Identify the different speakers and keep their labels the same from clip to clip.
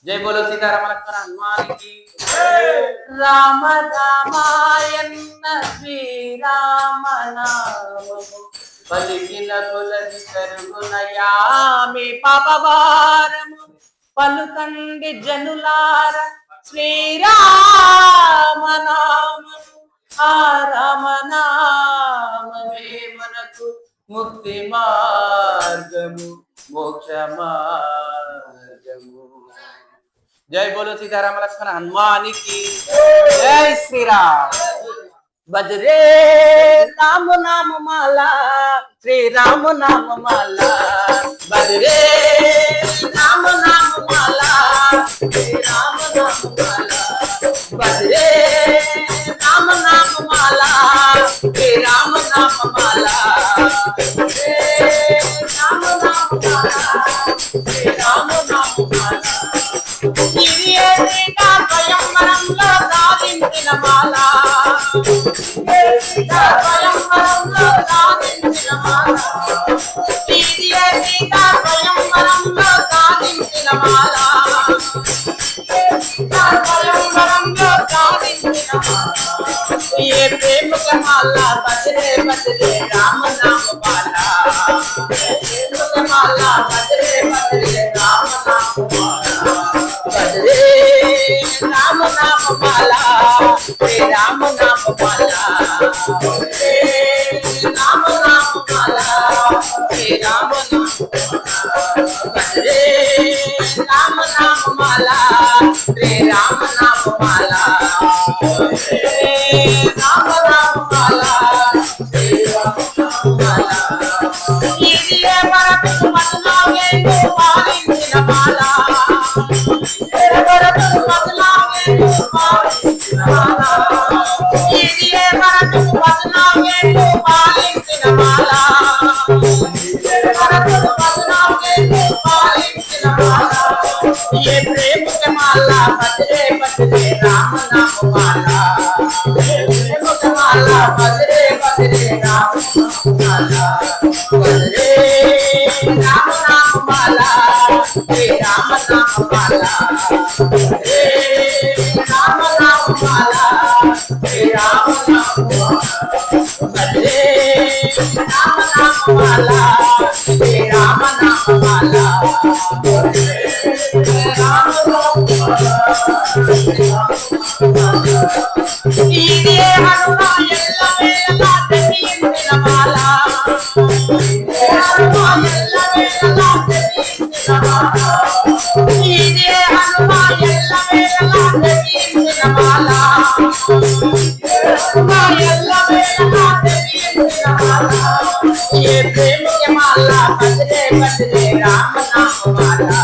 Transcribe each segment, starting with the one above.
Speaker 1: జై బోలో సీతారామ లక్ష్మణ హనుమానికి రామ రామాయణ శ్రీరామ నామము పలికిన కొలది కరుగునయామి పాపభారము పలుకండి జనులార శ్రీరామ నామము ఆ రామ నామమే మనకు ముక్తి మార్గము మోక్ష మార్గము। जय बोलो सीताराम लक्ष्मण हनुमानी की जय श्री राम। बजरे राम नाम माला श्री राम नाम माला बजरे राम नाम माला श्री राम नाम माला बजरे राम नाम माला श्री राम नाम माला राम नाम माला श्री राम नाम माला స్వయంవరంలో సాధించిన మాల స్వయంవరంలో సాధించిన మాల స్వయంవరంలో సాధించిన మాల స్వయంవరంలో సాధించిన మాల ये प्रेम कमाला बजरे बजरे राम नाम माला प्रेम कमाला बजरे बजरे राम नाम माला बजरे राम नाम माला श्री राम नाम माला राम नाम माला श्री राम नाम बजरे राम नाम माला श्री राम नाम माला राम नाम माला श्री राम नाम माला ये भरत मदलागे तो पालिंచిన माला भरत मदलागे तो पालिంచిన माला ये भरत मदलागे तो पालिంచిన माला भरत मदलागे तो पालिంచిన माला ये प्रेम के माला बजरे बजरे राम नाम माला प्रेम के माला बजरे बजरे राम नाम माला बजरे राम नाम माला श्री राम नाम माला बजरे राम नाम माला श्री राम नाम बजरे राम नाम माला श्री राम नाम माला इदे हनुमा एल्ल वेळला तेगिंచిన माला हनुमा एल्ल वेळला तेगिंచిన माला इदे हनुमा एल्ल वेळला तेगिंచిన माला हनुमा एल्ल वेळला तेगिंచిన माला ये प्रेम के माला बजरे बजरे राम नाम माला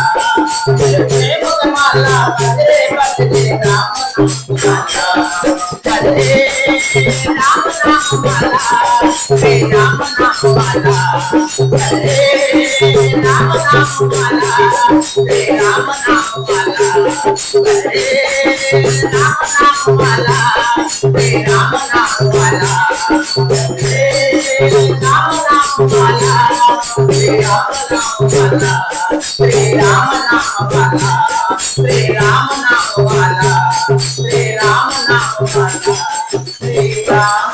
Speaker 1: प्रेम के माला बजरे बजरे राम नाम माला बजरे राम नाम माला श्री राम नाम माला बजरे राम नाम माला श्री राम नाम माला बजरे राम नाम माला श्री राम नाम माला बजरे राम नाम माला श्री राम नाम माला श्री राम नाम माला श्री राम नाम माला श्री राम नाम माला श्री राम